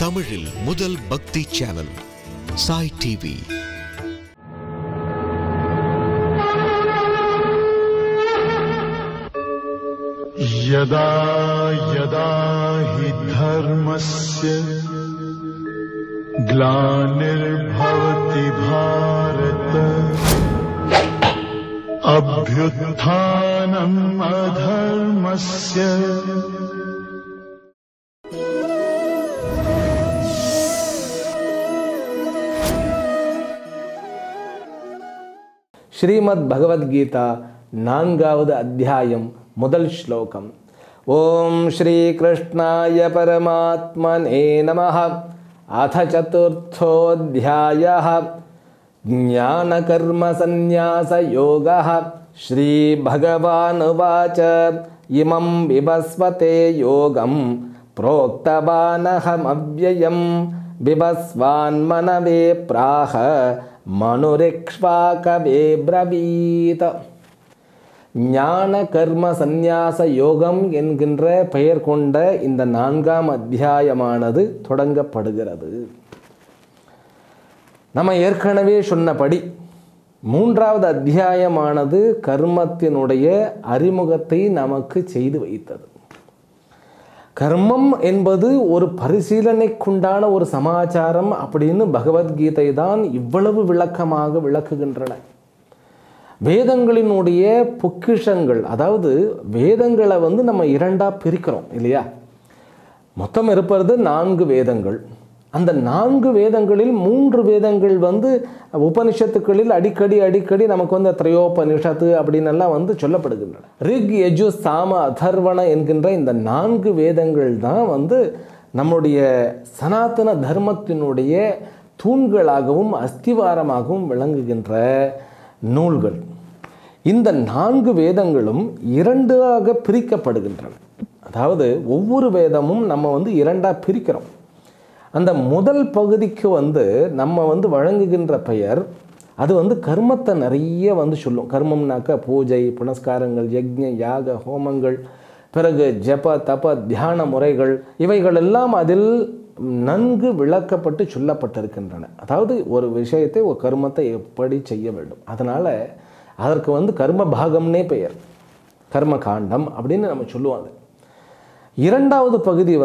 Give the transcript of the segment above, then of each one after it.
தமிழில் முதல் பக்தி சேனல் சாய் டிவி. यदा यदा हि धर्मस्य ग्लानिर्भवति भारत अभ्युत्थानम् अधर्मस्य ஸ்ரீமத் பகவத்கீதா 4வது அத்தியாயம் முதல் ஸ்லோகம். ஓம் ஸ்ரீ கிருஷ்ணாய பரமாத்மனே நமः. அத சதுர்த்தோऽध्यायः ஞான கர்ம சந்நியாச யோகः. ஸ்ரீ பகவானுவாச இமம் விபஸ்வதே யோகம் ப்ரோக்தவானஹம் அவ்யயம் விபஸ்வான்மனவே பிராஹ மனுரிக்ஷ்வாகவே பிரவீத். ஞான கர்ம சந்நியாச யோகம் என்கின்ற பெயர் கொண்ட இந்த 4ஆம் அத்தியாயமானது தொடங்கப்படுகிறது. நம்ம ஏற்கனவே சொன்னபடி 3வது அத்தியாயமானது கர்மத்தினுடைய அறிமுகத்தை நமக்கு செய்து வைத்தது. கர்மம் என்பது ஒரு பரிசீலனைக்குண்டான ஒரு சமாச்சாரம் அப்படின்னு பகவத்கீதை தான் இவ்வளவு விளக்கமாக விளக்குகின்றன. வேதங்களினுடைய பொக்கிஷங்கள், அதாவது வேதங்களை நம்ம 2ஆக பிரிக்கிறோம் இல்லையா? மொத்தம் இருப்பது 4 வேதங்கள். அந்த 4 வேதங்களில் 3 வேதங்கள் உபனிஷத்துக்களில் அடிக்கடி நமக்கு திரையோபனிஷத்து அப்படின்னு சொல்லப்படுகின்றன. ரிக் யஜு சாம அதர்வண என்கின்ற இந்த 4 வேதங்கள் தான் நம்முடைய சனாதன தர்மத்தினுடைய தூண்களாகவும் அஸ்திவாரமாகவும் விளங்குகின்ற நூல்கள். இந்த 4 வேதங்களும் 2ஆக பிரிக்கப்படுகின்றன. அதாவது ஒவ்வொரு வேதமும் நம்ம 2ஆக பிரிக்கிறோம். அந்த முதல் பகுதிக்கு நம்ம வழங்குகின்ற பெயர் அது கர்மத்தை நிறைய சொல்லும். கர்மம்னாக்க பூஜை புனஸ்காரங்கள், யஜ்ஞ யாக ஹோமங்கள், பிறகு ஜப தப தியான முறைகள், இவைகளெல்லாம் அதில் நன்கு விளக்கப்பட்டு சொல்லப்பட்டிருக்கின்றன. அதாவது ஒரு விஷயத்தை, ஒரு கர்மத்தை எப்படி செய்ய வேண்டும். அதனால் அதற்கு கர்ம பாகம்னே பெயர், கர்ம காண்டம் அப்படின்னு நம்ம சொல்லுவாங்க. 2வது பகுதி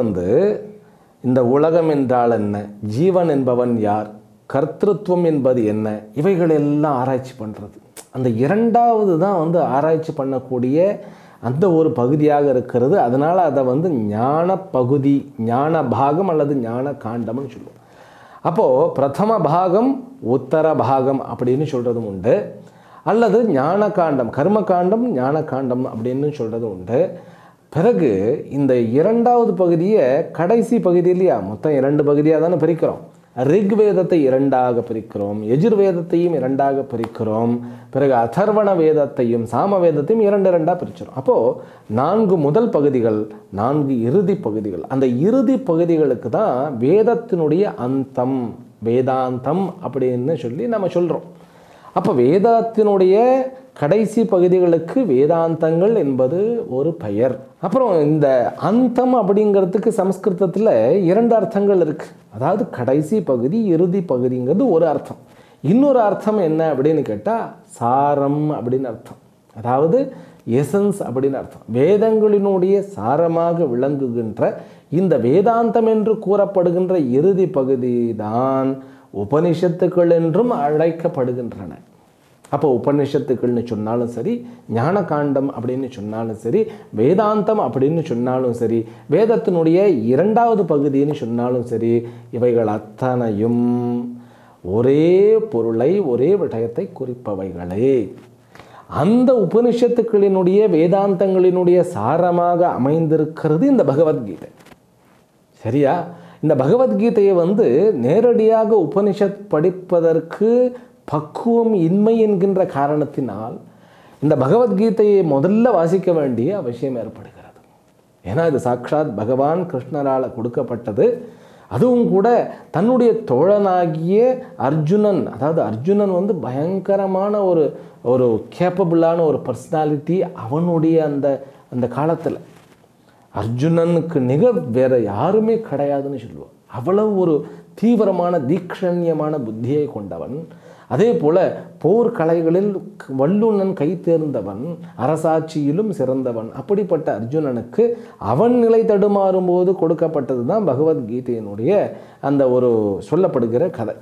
இந்த உலகம் என்றால் என்ன, ஜீவன் என்பவன் யார், கர்த்திருவம் என்பது என்ன, இவைகளெல்லாம் ஆராய்ச்சி பண்ணுறது. அந்த 2வது தான் ஆராய்ச்சி பண்ணக்கூடிய அந்த ஒரு பகுதியாக இருக்கிறது. அதனால் அதை ஞான பகுதி, ஞான பாகம் அல்லது ஞான காண்டம்னு சொல்லுவோம். அப்போது பிரதம பாகம் உத்தர பாகம் அப்படின்னு சொல்கிறதும் உண்டு, அல்லது ஞான காண்டம், கர்ம காண்டம் ஞான காண்டம் அப்படின்னு சொல்கிறதும் உண்டு. பிறகு இந்த 2வது பகுதியை கடைசி பகுதி இல்லையா, மொத்தம் 2 பகுதியாக தானே பிரிக்கிறோம். ரிக்வேதத்தை 2ஆக பிரிக்கிறோம், எஜுர்வேதத்தையும் 2ஆக பிரிக்கிறோம், பிறகு அதர்வண வேதத்தையும் சாம வேதத்தையும் 2ஆக பிரிச்சிடும். அப்போது 4 முதல் பகுதிகள், 4 இறுதி பகுதிகள். அந்த இறுதி பகுதிகளுக்கு தான் வேதத்தினுடைய அந்தம், வேதாந்தம் அப்படின்னு சொல்லி நம்ம சொல்கிறோம். அப்போ வேதத்தினுடைய கடைசி பகுதிகளுக்கு வேதாந்தங்கள் என்பது ஒரு பெயர். அப்புறம் இந்த அந்தம் அப்படிங்கிறதுக்கு சமஸ்கிருதத்தில் 2 அர்த்தங்கள் இருக்குது. அதாவது கடைசி பகுதி, இறுதி பகுதிங்கிறது ஒரு அர்த்தம். இன்னொரு அர்த்தம் என்ன அப்படின்னு கேட்டால் சாரம் அப்படின்னு அர்த்தம். அதாவது எசன்ஸ் அப்படின்னு அர்த்தம். வேதங்களினுடைய சாரமாக விளங்குகின்ற இந்த வேதாந்தம் என்று கூறப்படுகின்ற இறுதி பகுதி தான் உபனிஷத்துக்கள் என்றும் அழைக்கப்படுகின்றன. அப்போ உபநிஷத்துக்கள்னு சொன்னாலும் சரி, ஞான காண்டம் அப்படின்னு சொன்னாலும் சரி, வேதாந்தம் அப்படின்னு சொன்னாலும் சரி, வேதத்தினுடைய 2வது பகுதின்னு சொன்னாலும் சரி, இவைகள் அத்தனையும் ஒரே பொருளை, ஒரே விடயத்தை குறிப்பவைகளே. அந்த உபனிஷத்துக்களினுடைய வேதாந்தங்களினுடைய சாரமாக அமைந்திருக்கிறது இந்த பகவத்கீதை. சரியா? இந்த பகவத்கீதையை நேரடியாக உபனிஷத் படிப்பதற்கு பக்குவம் இன்மை என்கின்ற காரணத்தினால் இந்த பகவத்கீதையை முதல்ல வாசிக்க வேண்டிய அவசியம் ஏற்படுகிறது. ஏன்னா இது சாக்ஷாத் பகவான் கிருஷ்ணரால் கொடுக்கப்பட்டது. அதுவும் கூட தன்னுடைய தோழனாகிய அர்ஜுனன், அதாவது அர்ஜுனன் பயங்கரமான ஒரு கேப்பபிளான ஒரு பர்சனாலிட்டி அவனுடைய அந்த காலத்தில். அர்ஜுனனுக்கு நிகர் வேற யாருமே கிடையாதுன்னு சொல்லுவான். அவ்வளவு ஒரு தீவிரமான தீக்ஷண்யமான புத்தியை கொண்டவன். அதே போல போர்க்கலைகளில் வல்லுனன் கை தேர்ந்தவன், அரசாட்சியிலும் சிறந்தவன். அப்படிப்பட்ட அர்ஜுனனுக்கு அவன் நிலை தடுமாறும் போது கொடுக்கப்பட்டது தான் பகவத்கீதையினுடைய அந்த ஒரு சொல்லப்படுகிற கதை.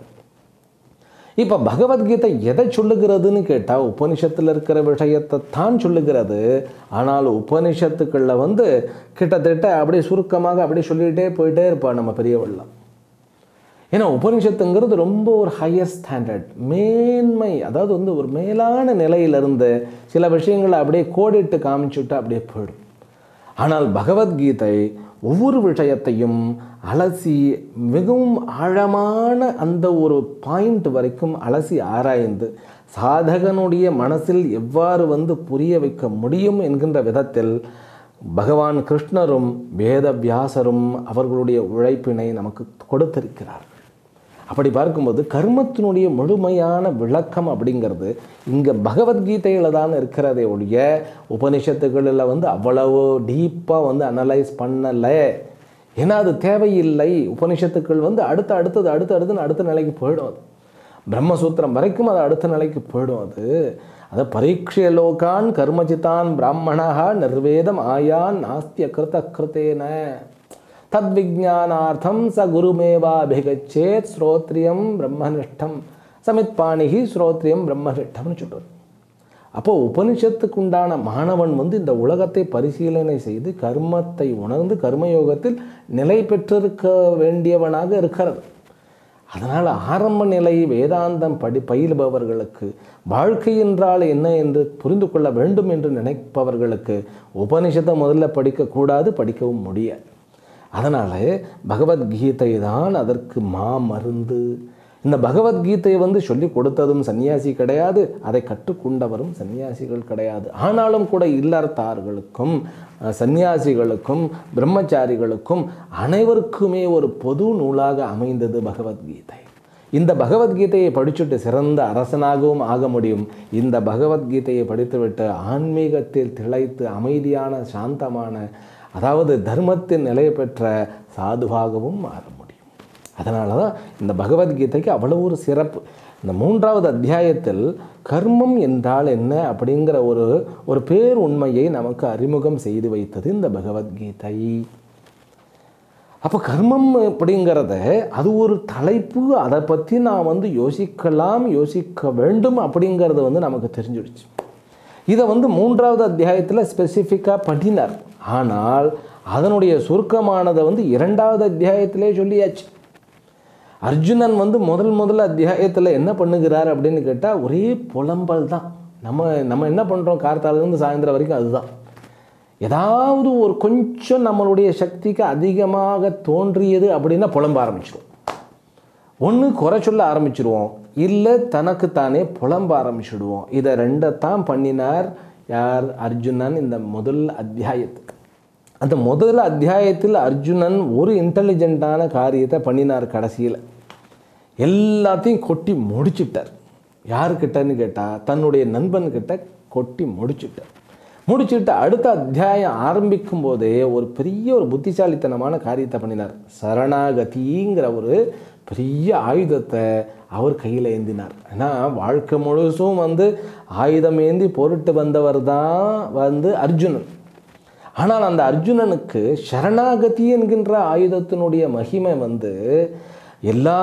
இப்போ பகவத்கீதை எதை சொல்லுகிறதுன்னு கேட்டால் உபனிஷத்தில் இருக்கிற விஷயத்தை தான் சொல்லுகிறது. ஆனால் உபனிஷத்துக்களில் கிட்டத்தட்ட அப்படியே சுருக்கமாக அப்படியே சொல்லிகிட்டே போயிட்டே இருப்பாள் நம்ம பெரியவள்லாம். ஏன்னா உபனிஷத்துங்கிறது ரொம்ப ஒரு ஹையர் ஸ்டாண்டர்ட், மேன்மை, அதாவது ஒரு மேலான நிலையிலிருந்து சில விஷயங்களை அப்படியே கோடிட்டு காமிச்சுட்டு அப்படியே போயிடும். ஆனால் பகவத்கீதை ஒவ்வொரு விஷயத்தையும் அலசி மிகவும் ஆழமான அந்த ஒரு பாயிண்ட் வரைக்கும் அலசி ஆராய்ந்து சாதகனுடைய மனசில் எவ்வாறு புரிய வைக்க முடியும் என்கின்ற விதத்தில் பகவான் கிருஷ்ணரும் வேதவியாசரும் அவர்களுடைய உழைப்பினை நமக்கு கொடுத்திருக்கிறார். அப்படி பார்க்கும்போது கர்மத்தினுடைய முழுமையான விளக்கம் அப்படிங்கிறது இங்கே பகவத்கீதையில் தான் இருக்கிறதே ஒழிய உபனிஷத்துகளில் அவ்வளவு டீப்பாக அனலைஸ் பண்ணலை. ஏன்னா அது தேவையில்லை. உபனிஷத்துக்கள் அடுத்த நிலைக்கு போயிடும். அது பிரம்மசூத்திரம் வரைக்கும் அது அடுத்த நிலைக்கு போயிடும். அது பரீட்சைய லோகான் கர்மஜிதான் பிராமணா நிர்வேதம் ஆயான் நாஸ்திய கிருத கிருத்தேன தத்விஜானார்த்தம் ச குருமேவாபிகச்சேத் ஸ்ரோத்ரியம் பிரம்மனிஷ்டம் சமித்பாணிகி ஸ்ரோத்ரியம் பிரம்மனிஷ்டம்னு சொல்கிறது. அப்போது உபனிஷத்துக்குண்டான மாணவன் இந்த உலகத்தை பரிசீலனை செய்து கர்மத்தை உணர்ந்து கர்மயோகத்தில் நிலை பெற்றிருக்க வேண்டியவனாக இருக்கிறது. அதனால் ஆரம்ப நிலை வேதாந்தம் பயிலுபவர்களுக்கு வாழ்க்கை என்றால் என்ன என்று புரிந்து கொள்ள வேண்டும் என்று நினைப்பவர்களுக்கு உபனிஷத்தை முதல்ல படிக்கக்கூடாது, படிக்கவும் முடியாது. அதனால் பகவத்கீதை தான் அதற்கு மாமருந்து. இந்த பகவத்கீதையை சொல்லி கொடுத்ததும் சன்னியாசி கிடையாது, அதை கற்றுக்கொண்டவரும் சன்னியாசிகள் கிடையாது. ஆனாலும் கூட இல்லறத்தார்களுக்கும் சன்னியாசிகளுக்கும் பிரம்மச்சாரிகளுக்கும் அனைவருக்குமே ஒரு பொது நூலாக அமைந்தது பகவத்கீதை. இந்த பகவத்கீதையை படிச்சுட்டு சிறந்த அரசனாகவும் ஆக முடியும். இந்த பகவத்கீதையை படித்துவிட்டு ஆன்மீகத்தில் திளைத்து அமைதியான சாந்தமான, அதாவது தர்மத்தின் நிலை பெற்ற சாதுவாகவும் மாற முடியும். அதனால தான் இந்த பகவத்கீதைக்கு அவ்வளோ ஒரு சிறப்பு. இந்த 3வது அத்தியாயத்தில் கர்மம் என்றால் என்ன அப்படிங்கிற ஒரு பேர் உண்மையை நமக்கு அறிமுகம் செய்து வைத்தது இந்த பகவத்கீதை. அப்போ கர்மம் அப்படிங்கிறத அது ஒரு தலைப்பு, அதை பற்றி நான் யோசிக்க வேண்டும் அப்படிங்கிறது நமக்கு தெரிஞ்சிடுச்சு. இதை 3வது அத்தியாயத்தில் ஸ்பெசிஃபிக்காக பண்ணினார். ஆனால் அதனுடைய சுருக்கமானதை 2வது அத்தியாயத்திலே சொல்லியாச்சு. அர்ஜுனன் முதல் அத்தியாயத்தில் என்ன பண்ணுகிறார் அப்படின்னு கேட்டால் ஒரே புலம்பல் தான். நம்ம என்ன பண்ணுறோம் கார்த்தாலேருந்து சாயந்தரம் வரைக்கும் அதுதான். ஏதாவது ஒரு கொஞ்சம் நம்மளுடைய சக்திக்கு அதிகமாக தோன்றியது அப்படின்னா புலம்ப ஆரம்பிச்சிடுவோம். ஒன்று குறை சொல்ல ஆரம்பிச்சிடுவோம், இல்லை தனக்குத்தானே புலம்ப ஆரம்பிச்சிடுவோம். இதை 2 பண்ணினார் யார்? அர்ஜுனன். இந்த முதல் அத்தியாயத்துக்கு அந்த முதல் அத்தியாயத்தில் அர்ஜுனன் ஒரு இன்டெலிஜென்ட்டான காரியத்தை பண்ணினார். கடைசியில் எல்லாத்தையும் கொட்டி முடிச்சுட்டார். யாருக்கிட்டன்னு கேட்டால் தன்னுடைய நண்பன்கிட்ட கொட்டி முடிச்சுட்டு அடுத்த அத்தியாயம் ஆரம்பிக்கும் போதே ஒரு பெரிய புத்திசாலித்தனமான காரியத்தை பண்ணினார். சரணாகதிங்கிற ஒரு பெரிய ஆயுதத்தை அவர் கையில் ஏந்தினார். ஏன்னா வாழ்க்கை முழுசும் ஆயுதம் ஏந்தி பொருட்டு வந்தவர் தான் அர்ஜுனன். ஆனால் அந்த அர்ஜுனனுக்கு சரணாகதி என்கின்ற ஆயுதத்தினுடைய மகிமை எல்லா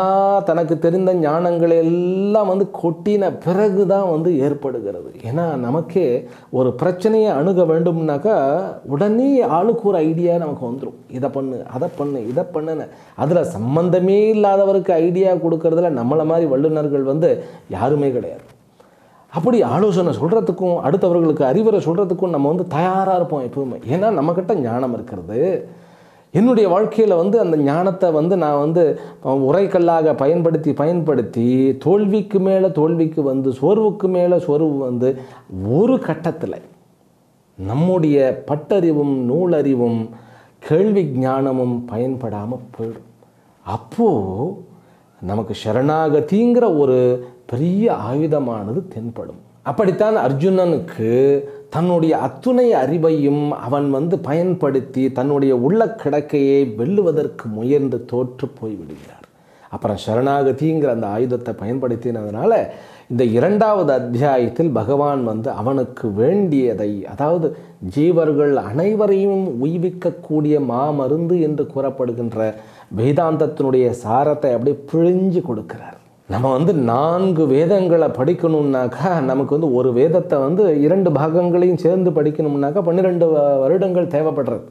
தனக்கு தெரிந்த ஞானங்களை எல்லாம் கொட்டின பிறகு தான் ஏற்படுகிறது. ஏன்னா நமக்கே ஒரு பிரச்சனையை அணுக வேண்டும்னாக்கா உடனே ஆளுக்கு ஒரு ஐடியா நமக்கு வந்துடும். இதை பண்ணு, அதை பண்ணு, இதை பண்ணுன்னு. அதில் சம்பந்தமே இல்லாதவருக்கு ஐடியா கொடுக்கறதுல நம்மளை மாதிரி வல்லுநர்கள் யாருமே கிடையாது. அப்படி ஆலோசனை சொல்கிறதுக்கும் அடுத்தவர்களுக்கு அறிவுரை சொல்கிறதுக்கும் நம்ம தயாராக இருப்போம் எப்பவுமே. ஏன்னா நம்மக்கிட்ட ஞானம் இருக்கிறது. என்னுடைய வாழ்க்கையில் அந்த ஞானத்தை நான் உரைக்கல்லாக பயன்படுத்தி தோல்விக்கு மேலே தோல்விக்கு சோர்வுக்கு மேலே சோர்வு ஒரு கட்டத்தில் நம்முடைய பட்டறிவும் நூலறிவும் கேள்வி ஞானமும் பயன்படாமல் போயிடும். அப்போது நமக்கு சரணாகதிங்கிற ஒரு பெரிய ஆயுதமானது தென்படும். அப்படித்தான் அர்ஜுனனுக்கு தன்னுடைய அத்துணை அறிவையும் அவன் பயன்படுத்தி தன்னுடைய உள்ள கிடக்கையை வெல்லுவதற்கு முயன்று தோற்று போய்விடுகிறார். அப்புறம் சரணாகதிங்கிற அந்த ஆயுதத்தை பயன்படுத்தினதுனால இந்த 2வது அத்தியாயத்தில் பகவான் அவனுக்கு வேண்டியதை, அதாவது ஜீவர்கள் அனைவரையும் உய்விக்கக்கூடிய மாமருந்து என்று கூறப்படுகின்ற வேதாந்தத்தினுடைய சாரத்தை அப்படியே பிழிஞ்சு கொடுக்கிறார். நம்ம 4 வேதங்களை படிக்கணும்னாக்கா நமக்கு ஒரு வேதத்தை 2 பாகங்களையும் சேர்ந்து படிக்கணும்னாக்கா 12 வருடங்கள் தேவைப்படுறது.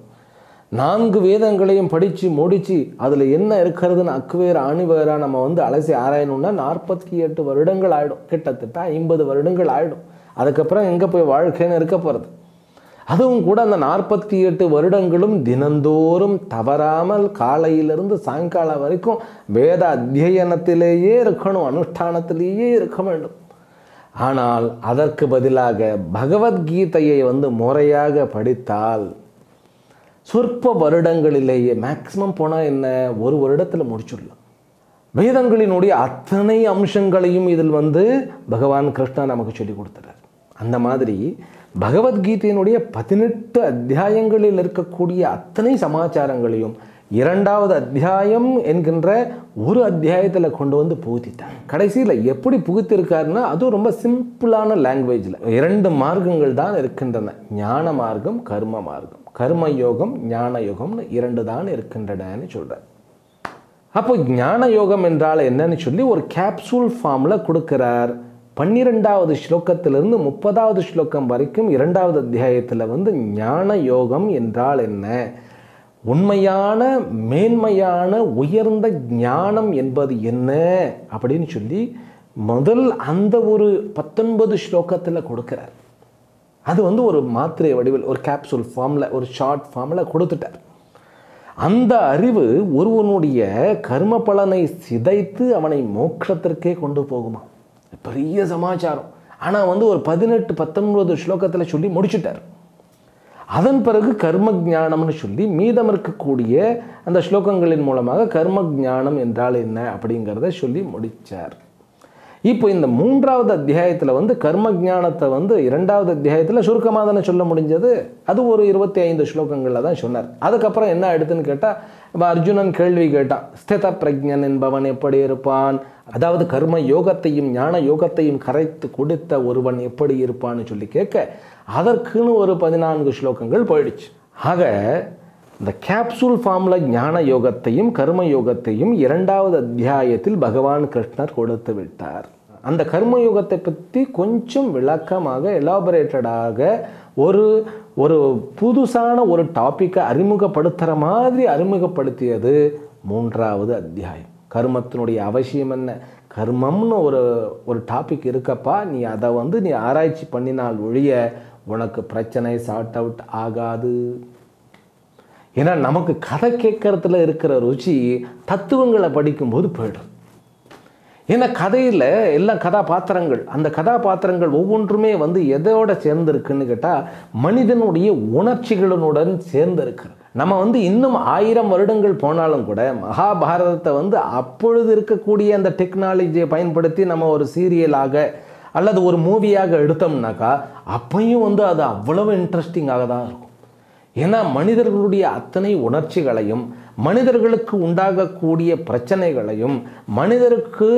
4 வேதங்களையும் படித்து முடித்து அதில் என்ன இருக்கிறதுன்னு அக்குவேர் ஆணிவேராக நம்ம அலசி ஆராயணும்னா 48 வருடங்கள் ஆகிடும். கிட்டத்தட்ட 50 வருடங்கள் ஆகிடும். அதுக்கப்புறம் எங்கே போய் வாழ்க்கைன்னு இருக்க போகிறது. அதுவும் கூட அந்த 48 வருடங்களும் தினந்தோறும் தவறாமல் காலையிலிருந்து சாயங்காலம் வரைக்கும் வேத அத்தியனத்திலேயே இருக்கணும், அனுஷ்டானத்திலேயே இருக்க வேண்டும். ஆனால் அதற்கு பதிலாக பகவத்கீதையை முறையாக படித்தால் சொற்ப வருடங்களிலேயே, மேக்சிமம் போனால் என்ன, 1 வருடத்தில் முடிச்சுடலாம். வேதங்களினுடைய அத்தனை அம்சங்களையும் இதில் பகவான் கிருஷ்ணா நமக்கு சொல்லி கொடுத்துறார். அந்த மாதிரி பகவத்கீதையினுடைய 18 அத்தியாயங்களில் இருக்கக்கூடிய அத்தனை சமாச்சாரங்களையும் 2வது அத்தியாயம் என்கின்ற ஒரு அத்தியாயத்தில் கொண்டு புகுத்திட்டாங்க. கடைசியில் எப்படி புகுத்திருக்காருன்னா அதுவும் ரொம்ப சிம்பிளான லாங்குவேஜில் 2 மார்க்கங்கள் தான் இருக்கின்றன. ஞான மார்க்கம், கர்ம மார்க்கம். கர்ம யோகம், ஞான யோகம்னு 2 தான் இருக்கின்றனன்னு சொல்கிறார். அப்போ ஞான யோகம் என்றால் என்னன்னு சொல்லி ஒரு கேப்சூல் ஃபார்மில் கொடுக்கிறார். 12வது ஸ்லோகத்திலிருந்து 30வது ஸ்லோகம் வரைக்கும் 2வது அத்தியாயத்தில் ஞான யோகம் என்றால் என்ன, உண்மையான மேன்மையான உயர்ந்த ஞானம் என்பது என்ன அப்படின்னு சொல்லி முதல் அந்த ஒரு 19 ஸ்லோகத்தில் கொடுக்கிறார். அது ஒரு மாத்திரை வடிவில் ஒரு கேப்சூல் ஃபார்மில், ஒரு ஷார்ட் ஃபார்மில் கொடுத்துட்டார். அந்த அறிவு ஒருவனுடைய கர்ம பலனை சிதைத்து அவனை மோட்சத்திற்கே கொண்டு போகுமா? பெரிய சமாச்சாரம். ஆனால் ஒரு 18-19 ஸ்லோகத்தில் சொல்லி முடிச்சுட்டார். அதன் பிறகு கர்ம ஞானம்னு சொல்லி மீதம் இருக்கக்கூடிய அந்த ஸ்லோகங்களின் மூலமாக கர்ம ஞானம் என்றால் என்ன அப்படிங்கிறத சொல்லி முடித்தார். இப்போ இந்த 3வது அத்தியாயத்தில் கர்ம ஞானத்தை 2வது அத்தியாயத்தில் சுருக்கமாக தானே சொல்ல முடிஞ்சது. அது ஒரு 25 ஸ்லோகங்களில் தான் சொன்னார். அதுக்கப்புறம் என்ன ஆயிடுதுன்னு கேட்டால், இப்போ அர்ஜுனன் கேள்வி கேட்டான், ஸ்தித பிரஜ்ஞன் என்பவன் எப்படி இருப்பான், அதாவது கர்ம யோகத்தையும் ஞான யோகத்தையும் கரைத்து கொடுத்த ஒருவன் எப்படி இருப்பான்னு சொல்லி கேட்க, அதற்குன்னு ஒரு 14 ஸ்லோகங்கள் போயிடுச்சு. ஆக இந்த கேப்சூல் ஃபார்மில் ஞான யோகத்தையும் கர்ம யோகத்தையும் 2வது அத்தியாயத்தில் பகவான் கிருஷ்ணர் கொடுத்து விட்டார். அந்த கர்ம யோகத்தை பற்றி கொஞ்சம் விளக்கமாக எலாபரேட்டடாக ஒரு புதுசான ஒரு டாப்பிக்கை அறிமுகப்படுத்துகிற மாதிரி அறிமுகப்படுத்தியது 3வது அத்தியாயம். கர்மத்தினுடைய அவசியம் என்ன, கர்மம்னு ஒரு டாபிக் இருக்கப்பா, நீ அதை நீ ஆராய்ச்சி பண்ணினால் ஒழிய உனக்கு பிரச்சனை சார்ட் அவுட் ஆகாது. ஏன்னா நமக்கு கதை கேட்கறதுல இருக்கிற ருச்சி தத்துவங்களை படிக்கும்போது போய்டும். ஏன்னா கதையில் எல்லாம் கதாபாத்திரங்கள், அந்த கதாபாத்திரங்கள் ஒவ்வொன்றுமே எதோட சேர்ந்துருக்குன்னு கேட்டால் மனிதனுடைய உணர்ச்சிகளுடன் சேர்ந்துருக்குது. நம்ம இன்னும் 1000 வருடங்கள் போனாலும் கூட மகாபாரதத்தை அப்பொழுது இருக்கக்கூடிய அந்த டெக்னாலஜியை பயன்படுத்தி நம்ம ஒரு சீரியலாக அல்லது ஒரு மூவியாக எடுத்தோம்னாக்கா அப்பையும் அது அவ்வளவு இன்ட்ரெஸ்டிங்காக தான் இருக்கும். ஏன்னா மனிதர்களுடைய அத்தனை உணர்ச்சிகளையும், மனிதர்களுக்கு உண்டாகக்கூடிய பிரச்சனைகளையும், மனிதருக்கு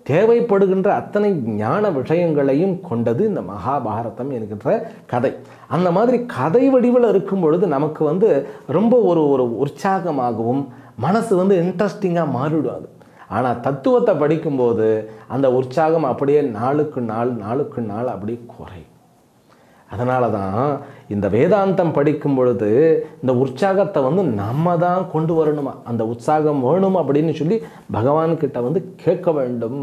தேவைப்படுகின்ற அத்தனை ஞான விஷயங்களையும் கொண்டது இந்த மகாபாரதம் என்கின்ற கதை. அந்த மாதிரி கதை வடிவில் இருக்கும் பொழுது நமக்கு ரொம்ப ஒரு உற்சாகமாகவும் மனசு இன்ட்ரெஸ்டிங்காக மாறிவிடாது. ஆனால் தத்துவத்தை படிக்கும்போது அந்த உற்சாகம் அப்படியே நாளுக்கு நாள் அப்படியே குறையும். அதனால தான் இந்த வேதாந்தம் படிக்கும் பொழுது இந்த உற்சாகத்தை நம்ம தான் கொண்டு வரணுமா, அந்த உற்சாகம் வேணும் அப்படின்னு சொல்லி பகவான்கிட்ட கேட்க வேண்டும்.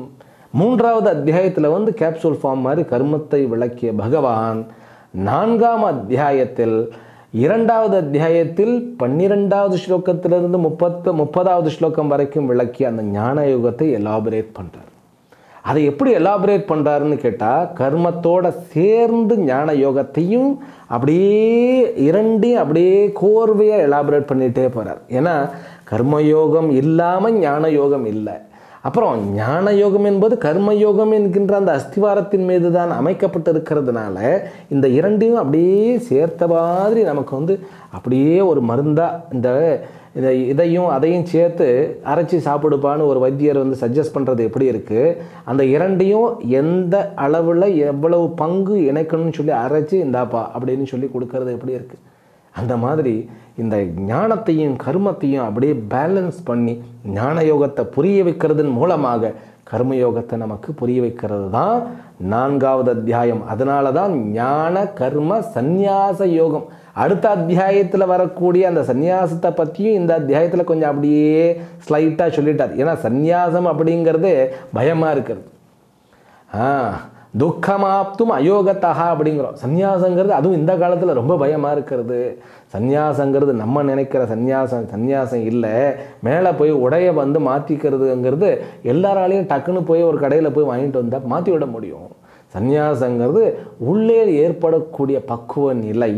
3வது அத்தியாயத்தில் கேப்சூல் ஃபார்ம் மாதிரி கர்மத்தை விளக்கிய பகவான் 4ஆம் அத்தியாயத்தில் 2வது அத்தியாயத்தில் 12வது ஸ்லோகத்திலிருந்து 30வது ஸ்லோகம் வரைக்கும் விளக்கிய அந்த ஞான யோகத்தை எலாபரேட் பண்ணுறார். அதை எப்படி எலாபரேட் பண்ணுறாருன்னு கேட்டால், கர்மத்தோடு சேர்ந்து ஞான யோகத்தையும் அப்படியே இரண்டையும் அப்படியே கோர்வையாக எலாபரேட் பண்ணிகிட்டே போகிறார். ஏன்னா கர்மயோகம் இல்லாமல் ஞான யோகம் இல்லை, அப்புறம் ஞான யோகம் என்பது கர்மயோகம் என்கின்ற அந்த அஸ்திவாரத்தின் மீது தான் அமைக்கப்பட்டிருக்கிறதுனால இந்த இரண்டையும் அப்படியே சேர்த்த மாதிரி நமக்கு வந்து அப்படியே ஒரு மருந்தாக இந்த இதையும் அதையும் சேர்த்து அரைச்சி சாப்பிடுப்பான்னு ஒரு வைத்தியர் வந்து சஜஸ்ட் பண்ணுறது எப்படி இருக்குது, அந்த இரண்டையும் எந்த அளவில் எவ்வளவு பங்கு இணைக்கணும்னு சொல்லி அரைச்சி இந்தாப்பா அப்படின்னு சொல்லி கொடுக்கறது எப்படி இருக்குது, அந்த மாதிரி இந்த ஞானத்தையும் கர்மத்தையும் அப்படியே பேலன்ஸ் பண்ணி ஞான யோகத்தை புரிய வைக்கிறதன் மூலமாக கர்மயோகத்தை நமக்கு புரிய வைக்கிறது தான் 4வது அத்தியாயம். அதனால தான் ஞான கர்ம சந்நியாச யோகம். அடுத்த அத்தியாயத்தில் வரக்கூடிய அந்த சந்நியாசத்தை பற்றியும் இந்த அத்தியாயத்தில் கொஞ்சம் அப்படியே ஸ்லைட்டாக சொல்லிட்டார். ஏன்னா சந்நியாசம் அப்படிங்கிறது பயமாக இருக்கிறது. துக்கமாப்தும் அயோகத்தா அப்படிங்கிறோம். சந்நியாசங்கிறது அதுவும் இந்த காலத்தில் ரொம்ப பயமாக இருக்கிறது. சந்நியாசங்கிறது நம்ம நினைக்கிற சந்நியாசம் இல்லை. மேலே போய் உடைய வந்து மாற்றிக்கிறதுங்கிறது எல்லாராலையும் டக்குன்னு போய் ஒரு கடையில் போய் வாங்கிட்டு வந்தால் மாற்றி விட முடியும். சந்நியாசங்கிறது உள்ளே ஏற்படக்கூடிய பக்குவ நிலை.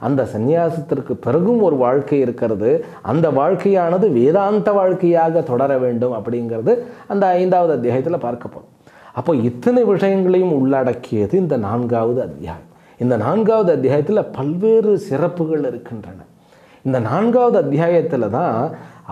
அந்த சந்நியாசத்திற்கு பிறகும் ஒரு வாழ்க்கை இருக்கிறது. அந்த வாழ்க்கையானது வேதாந்த வாழ்க்கையாக தொடர வேண்டும் அப்படிங்கிறது அந்த 5வது அத்தியாயத்தில் பார்க்க போகிறோம். அப்போ இத்தனை விஷயங்களையும் உள்ளடக்கியது இந்த 4வது அத்தியாயம். இந்த 4வது அத்தியாயத்தில் பல்வேறு சிறப்புகள் இருக்கின்றன. இந்த 4வது அத்தியாயத்தில் தான்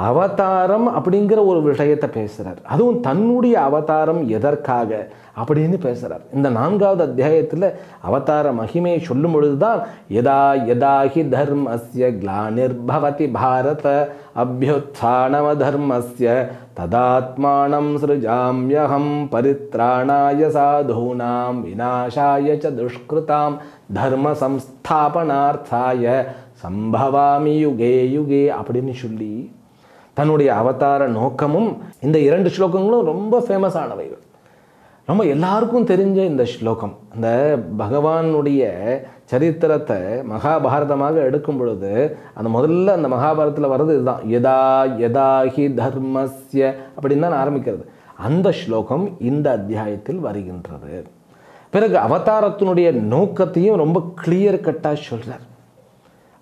அவதாரம் அப்படிங்கிற ஒரு விஷயத்தை பேசுகிறார். அதுவும் தன்னுடைய அவதாரம் எதற்காக அப்படின்னு பேசுகிறார். இந்த 4வது அத்தியாயத்தில் அவதார மகிமையை சொல்லும் பொழுதுதான் யதா யதாஹி தர்மஸ்ய க்ளானிர்பவதி பாரத அப்யுத்ഥാனம தர்மஸ்ய ததாத்மானம் ஸ்ருஜாம்யஹம் பரித்ராணாய சாதூனாம் விநாசாய ச துஷ்கிருதாம் தர்ம சம்ஸ்தாபனார்த்தாய சம்பவாமி யுகே யுகே அப்படின்னு சொல்லி தன்னுடைய அவதார நோக்கமும் இந்த 2 ஸ்லோகங்களும் ரொம்ப ஃபேமஸ் ஆனவைகள். ரொம்ப எல்லாருக்கும் தெரிஞ்ச இந்த ஸ்லோகம். அந்த பகவானுடைய சரித்திரத்தை மகாபாரதமாக எடுக்கும் பொழுது அந்த முதல்ல அந்த மகாபாரதத்தில் வர்றது இதுதான், யதா யதாஹி தர்மஸ்ய அப்படின்னு தான் ஆரம்பிக்கிறது. அந்த ஸ்லோகம் இந்த அத்தியாயத்தில் வருகின்றது. பிறகு அவதாரத்தினுடைய நோக்கத்தையும் ரொம்ப கிளியர் கட்டாக சொல்கிறார்.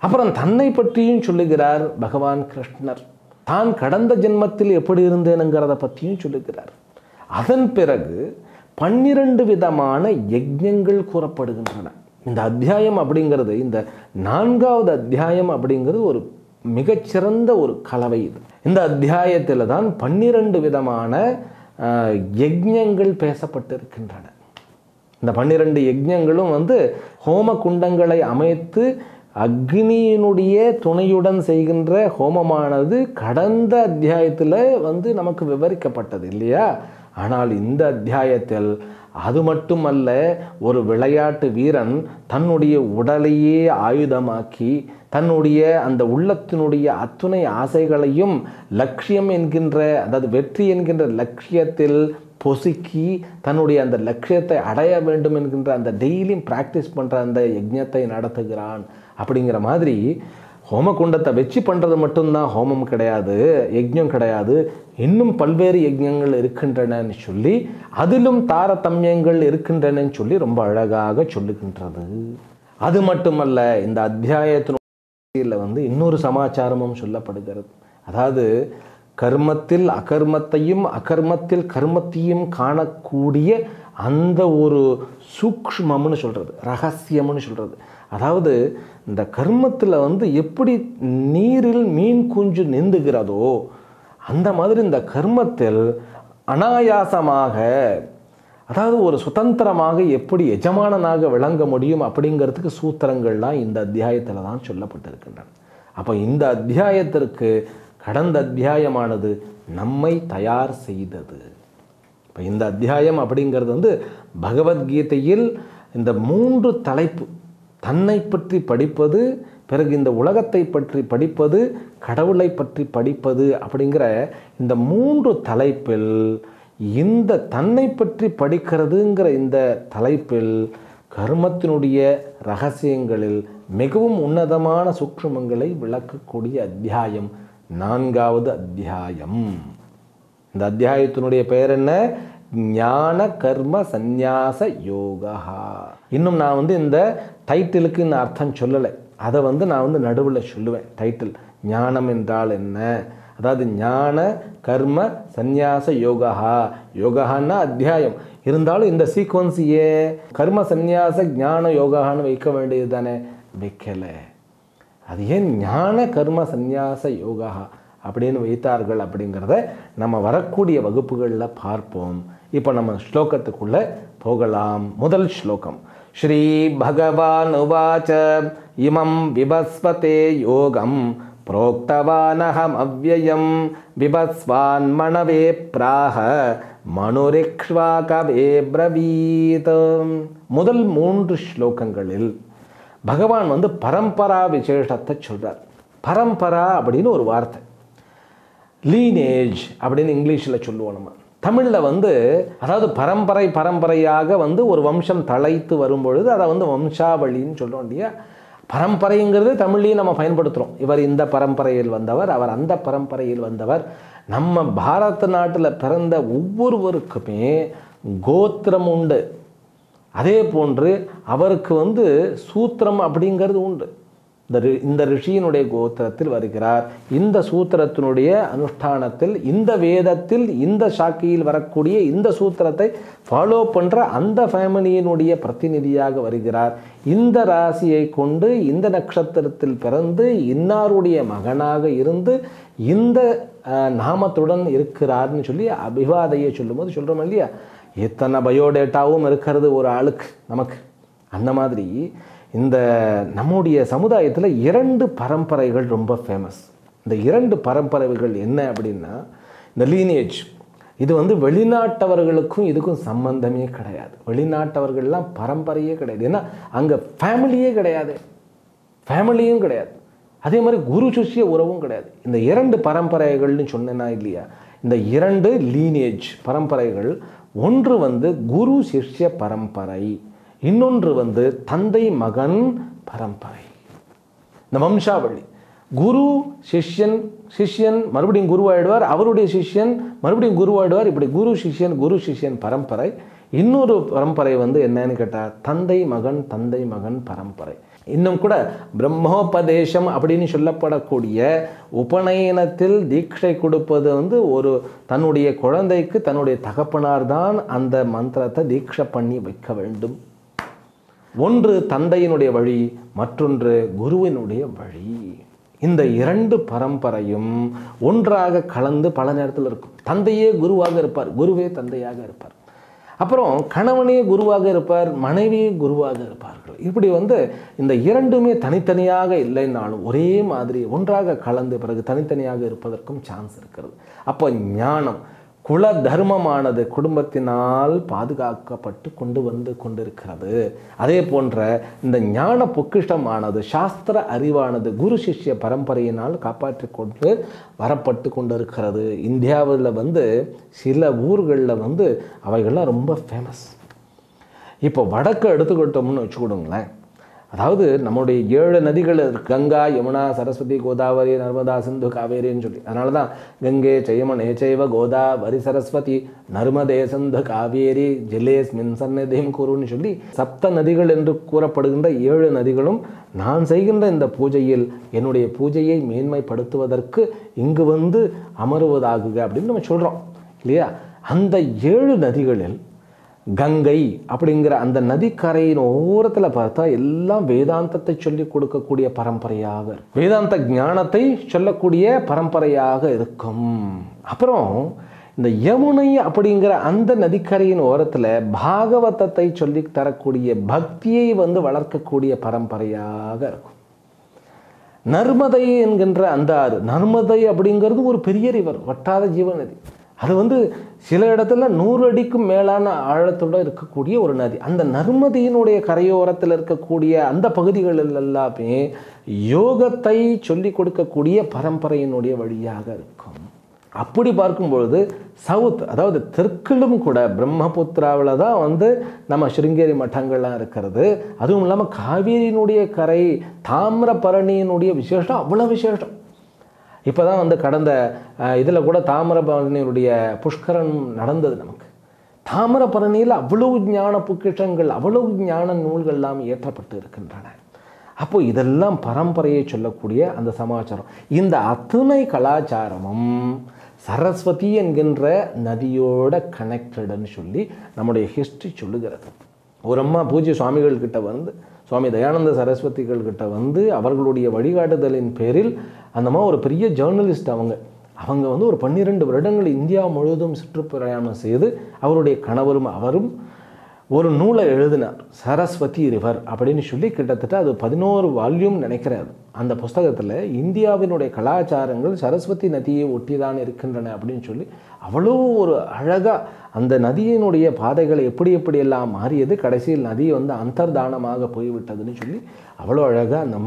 அப்புறம் தன்னை பற்றியும் சொல்லுகிறார் பகவான் கிருஷ்ணர். தான் கடந்த ஜென்மத்தில் எப்படி இருந்தேனுங்கிறத பற்றியும் சொல்லுகிறார். அதன் பிறகு 12 விதமான யஜ்ஞங்கள் கூறப்படுகின்றன. இந்த அத்தியாயம் அப்படிங்கிறது, இந்த 4வது அத்தியாயம் அப்படிங்கிறது ஒரு மிகச்சிறந்த ஒரு கலவை. இது இந்த அத்தியாயத்தில் தான் 12 விதமான யஜ்ஞங்கள் பேசப்பட்டிருக்கின்றன. இந்த 12 யஜ்ஞங்களும் வந்து ஹோம குண்டங்களை அமைத்து அக்னியினுடைய துணையுடன் செய்கின்ற ஹோமமானது கடந்த அத்தியாயத்தில் வந்து நமக்கு விவரிக்கப்பட்டது இல்லையா? ஆனால் இந்த அத்தியாயத்தில் அது மட்டுமல்ல, ஒரு விளையாட்டு வீரன் தன்னுடைய உடலையே ஆயுதமாக்கி தன்னுடைய அந்த உள்ளத்தினுடைய அத்துணை ஆசைகளையும் லட்சியம் என்கின்ற, அதாவது வெற்றி என்கின்ற லட்சியத்தில் பொசுக்கி தன்னுடைய அந்த லட்சியத்தை அடைய வேண்டும் என்கின்ற அந்த டெய்லியும் ப்ராக்டிஸ் பண்ணுற அந்த யஜ்ஞத்தை நடத்துகிறான். அப்படிங்கிற மாதிரி ஹோமகுண்டத்தை வச்சு பண்ணுறது மட்டும்தான் ஹோமம் கிடையாது, யஜ்ஞம் கிடையாது. இன்னும் பல்வேறு யஜ்ஞங்கள் இருக்கின்றனன்னு சொல்லி அதிலும் தாரதமியங்கள் இருக்கின்றனன்னு சொல்லி ரொம்ப அழகாக சொல்லுகின்றது. அது மட்டுமல்ல, இந்த அத்தியாயத்தினுடைய வந்து இன்னொரு சமாச்சாரமும் சொல்லப்படுகிறது. அதாவது கர்மத்தில் அகர்மத்தையும் அகர்மத்தில் கர்மத்தையும் காணக்கூடிய அந்த ஒரு சூக்ஷ்மம்னு சொல்கிறது, ரகசியம்னு சொல்கிறது. அதாவது இந்த கர்மத்தில் வந்து எப்படி நீரில் மீன் குஞ்சு நீந்துகிறதோ அந்த மாதிரி இந்த கர்மத்தில் அனாயாசமாக, அதாவது ஒரு சுதந்திரமாக எப்படி எஜமானனாக விளங்க முடியும் அப்படிங்கிறதுக்கு சூத்திரங்கள்லாம் இந்த அத்தியாயத்தில் தான் சொல்லப்பட்டிருக்கின்றன. அப்போ இந்த அத்தியாயத்திற்கு கடந்த அத்தியாயமானது நம்மை தயார் செய்தது. இப்போ இந்த அத்தியாயம் அப்படிங்கிறது வந்து பகவத்கீதையில் இந்த 3 தலைப்பு, தன்னை பற்றி படிப்பது, பிறகு இந்த உலகத்தை பற்றி படிப்பது, கடவுளை பற்றி படிப்பது அப்படிங்கிற இந்த 3 தலைப்பில் இந்த தன்னை பற்றி படிக்கிறதுங்கிற இந்த தலைப்பில் கர்மத்தினுடைய ரகசியங்களில் மிகவும் உன்னதமான சூக்ஷ்மங்களை விளக்கக்கூடிய அத்தியாயம் 4வது அத்தியாயம். இந்த அத்தியாயத்தினுடைய பெயர் என்ன? ஞான கர்ம சந்நியாச யோகா. இன்னும் நான் வந்து இந்த டைட்டிலுக்கு இந்த அர்த்தம் சொல்லலை, அதை வந்து நான் வந்து நடுவில் சொல்லுவேன். டைட்டில் ஞானம் என்றால் என்ன, அதாவது ஞான கர்ம சந்நியாச யோகா. யோகான்னா அத்தியாயம் இருந்தாலும் இந்த சீக்வன்ஸ் ஏன் கர்ம சந்நியாச ஞான யோகான்னு வைக்க வேண்டியது தானே, வைக்கலை. அது ஏன் ஞான கர்ம சந்நியாச யோகா அப்படின்னு வைத்தார்கள் அப்படிங்கிறத நம்ம வரக்கூடிய வகுப்புகளில் பார்ப்போம். இப்போ நம்ம ஸ்லோகத்துக்குள்ளே போகலாம். முதல் ஸ்லோகம். ஸ்ரீ பகவான் உவாச்ச இமம் விபஸ்வதே யோகம் புரோக்தவானஹம் அவ்யயம் விபஸ்வான் மனவே பிராஹ மனுரிக்ஷ்வாகவே பிரவீத். முதல் 3 ஸ்லோகங்களில் பகவான் பரம்பரா விசேஷத்தை சொல்கிறார். பரம்பரா அப்படின்னு ஒரு வார்த்தை, லீனேஜ் அப்படின்னு இங்கிலீஷில் சொல்லுவோம். நம்ம தமிழில் அதாவது பரம்பரையாக ஒரு வம்சம் தழைத்து வரும்பொழுது அதை வம்சாவளின்னு சொல்கிறோம் இல்லையா. பரம்பரைங்கிறது தமிழ்லையும் நம்ம பயன்படுத்துகிறோம். இவர் இந்த பரம்பரையில் வந்தவர், அவர் அந்த பரம்பரையில் வந்தவர். நம்ம பாரத நாட்டில் பிறந்த ஒவ்வொருவருக்குமே கோத்திரம் உண்டு. அதே போன்று அவருக்கு சூத்திரம் அப்படிங்கிறது உண்டு. இந்த ரிஷியினுடைய கோத்திரத்தில் வருகிறார். இந்த சூத்திரத்தினுடைய அனுஷ்டானத்தில், இந்த வேதத்தில், இந்த சாக்கியில் வரக்கூடிய இந்த சூத்திரத்தை ஃபாலோ பண்ணுற அந்த ஃபேமிலியினுடைய பிரதிநிதியாக வருகிறார். இந்த ராசியை கொண்டு இந்த நட்சத்திரத்தில் பிறந்து இன்னாருடைய மகனாக இருந்து இந்த நாமத்துடன் இருக்கிறார்னு சொல்லி அபிவாதையை சொல்லும்போது சொல்கிறோம் இல்லையா. எத்தனை பயோடேட்டாவும் இருக்கிறது ஒரு ஆளுக்கு நமக்கு. அந்த மாதிரி இந்த நம்முடைய சமுதாயத்தில் 2 பரம்பரைகள் ரொம்ப ஃபேமஸ். இந்த 2 பரம்பரைகள் என்ன அப்படின்னா, இந்த லீனேஜ் இது வெளிநாட்டவர்களுக்கும் இதுக்கும் சம்பந்தமே கிடையாது. வெளிநாட்டவர்கள்லாம் பரம்பரையே கிடையாது. ஏன்னா அங்கே ஃபேமிலியே கிடையாது, ஃபேமிலியும் கிடையாது. அதே மாதிரி குரு சிஷ்ய உறவும் கிடையாது. இந்த 2 பரம்பரைகள்னு சொன்னேன்னா இல்லையா, இந்த 2 லீனேஜ் பரம்பரைகள், ஒன்று குரு சிஷ்ய பரம்பரை, இன்னொன்று தந்தை மகன் பரம்பரை. இந்த வம்சாவளி குரு சிஷ்யன் மறுபடியும் குருவாயிடுவார், அவருடைய சிஷ்யன் மறுபடியும் குருவாயிடுவார். இப்படி குரு சிஷ்யன் பரம்பரை. இன்னொரு பரம்பரை என்னன்னு கேட்டால் தந்தை மகன் பரம்பரை. இன்னும் கூட பிரம்மோபதேசம் அப்படின்னு சொல்லப்படக்கூடிய உபநயனத்தில் தீட்சை கொடுப்பது ஒரு தன்னுடைய குழந்தைக்கு தன்னுடைய தகப்பனார் தான் அந்த மந்திரத்தை தீட்சை பண்ணி வைக்க வேண்டும். ஒன்று தந்தையினுடைய வழி, மற்றொன்று குருவினுடைய வழி. இந்த 2 பரம்பரையும் ஒன்றாக கலந்து பல நேரத்தில் இருக்கும். தந்தையே குருவாக இருப்பார், குருவே தந்தையாக இருப்பார். அப்புறம் கணவனே குருவாக இருப்பார், மனைவியே குருவாக இருப்பார்கள். இப்படி இந்த 2மே தனித்தனியாக இல்லைன்னாலும் ஒரே மாதிரி ஒன்றாக கலந்து பிறகு தனித்தனியாக இருப்பதற்கும் சான்ஸ் இருக்கிறது. அப்போ ஞானம் குல தர்மமானது குடும்பத்தினால் பாதுகாக்கப்பட்டு கொண்டிருக்கிறது. அதே போன்ற இந்த ஞான பொக்கிஷமானது சாஸ்திர அறிவானது குரு சிஷ்ய பரம்பரையினால் காப்பாற்றி கொண்டு வரப்பட்டு கொண்டிருக்கிறது. இந்தியாவில் சில ஊர்களில் அவைகள்லாம் ரொம்ப ஃபேமஸ். இப்போ வடக்கு எடுத்துக்கிட்டோம்னு வச்சுக்கிடுங்களேன். அதாவது நம்முடைய 7 நதிகள் கங்கா யமுனா சரஸ்வதி கோதாவரி நர்மதா சிந்து காவேரின்னு சொல்லி. அதனால தான் கங்கை ஜெயமனே செய்வ கோதாவரி சரஸ்வதி நர்மதே சிந்து காவேரி ஜலேஸ்மின் சந்நிதிம் குருன்னு சொல்லி 7 நதிகள் என்று கூறப்படுகின்ற 7 நதிகளும் நான் செய்கின்ற இந்த பூஜையில் என்னுடைய பூஜையை மேன்மைப்படுத்துவதற்கு இங்கு அமருவதாகுக அப்படின்னு நம்ம சொல்கிறோம் இல்லையா. அந்த 7 நதிகளில் கங்கை அப்படிங்கிற அந்த நதிக்கரையின் ஓரத்தில் பார்த்தா எல்லாம் வேதாந்தத்தை சொல்லிக் கொடுக்கக்கூடிய பரம்பரையாக, வேதாந்த ஞானத்தை சொல்லக்கூடிய பரம்பரையாக இருக்கும். அப்புறம் இந்த யமுனை அப்படிங்கிற அந்த நதிக்கரையின் ஓரத்தில் பாகவதத்தை சொல்லி தரக்கூடிய பக்தியை வளர்க்கக்கூடிய பரம்பரையாக இருக்கும். நர்மதை என்கின்ற அந்த ஆறு, நர்மதை அப்படிங்கிறது ஒரு பெரிய ரிவர், வட்டாத ஜீவநதி. அது சில இடத்துல 100 அடிக்கும் மேலான ஆழத்தோடு இருக்கக்கூடிய ஒரு நதி. அந்த நர்மதியினுடைய கரையோரத்தில் இருக்கக்கூடிய அந்த பகுதிகளில் எல்லாமே யோகத்தை சொல்லிக் கொடுக்கக்கூடிய பரம்பரையினுடைய வழியாக இருக்கும். அப்படி பார்க்கும்பொழுது சவுத், அதாவது தெற்கிலும் கூட பிரம்மபுத்திராவில் தான் நம்ம ஸ்ருங்கேரி மட்டங்கள்லாம் இருக்கிறது. அதுவும் இல்லாமல் காவேரியினுடைய கரை, தாமிரபரணியினுடைய விசேஷம் அவ்வளோ விசேஷம். இப்போ தான் கடந்த இதில் கூட தாமிரபரணியினுடைய புஷ்கரம் நடந்தது. நமக்கு தாமிரபரணியில் அவ்வளவு ஞான பொக்கிஷங்கள், அவ்வளவு ஞான நூல்கள் எல்லாம் ஏற்றப்பட்டு இருக்கின்றன. அப்போ இதெல்லாம் பரம்பரையை சொல்லக்கூடிய அந்த சமாச்சாரம். இந்த அத்தனை கலாச்சாரமும் சரஸ்வதி என்கின்ற நதியோட கனெக்டடுன்னு சொல்லி நம்முடைய ஹிஸ்ட்ரி சொல்லுகிறது. ஒரு அம்மா பூஜ்ய சுவாமிகள் கிட்ட வந்து, சுவாமி தயானந்த சரஸ்வதிகள் கிட்ட வந்து அவர்களுடைய வழிகாட்டுதலின் பேரில் அந்தம்மா ஒரு பெரிய ஜேர்னலிஸ்ட். அவங்க வந்து ஒரு 12 வருடங்கள் இந்தியா முழுவதும் சுற்றுப்பிரயாணம் செய்து அவருடைய கணவரும் அவரும் ஒரு நூலை எழுதினார், சரஸ்வதி ரிவர் அப்படின்னு சொல்லி. கிட்டத்தட்ட அது 11 வால்யூம் நினைக்கிறார். அந்த புஸ்தகத்தில் இந்தியாவினுடைய கலாச்சாரங்கள் சரஸ்வதி நதியை ஒட்டிதான் இருக்கின்றன அப்படின்னு சொல்லி அவ்வளோ ஒரு அழகாக அந்த நதியினுடைய பாதைகளை எப்படியெல்லாம் மாறியது, கடைசியில் நதி வந்து அந்தர்தானமாக போய்விட்டதுன்னு சொல்லி அவ்வளோ அழகாக அந்த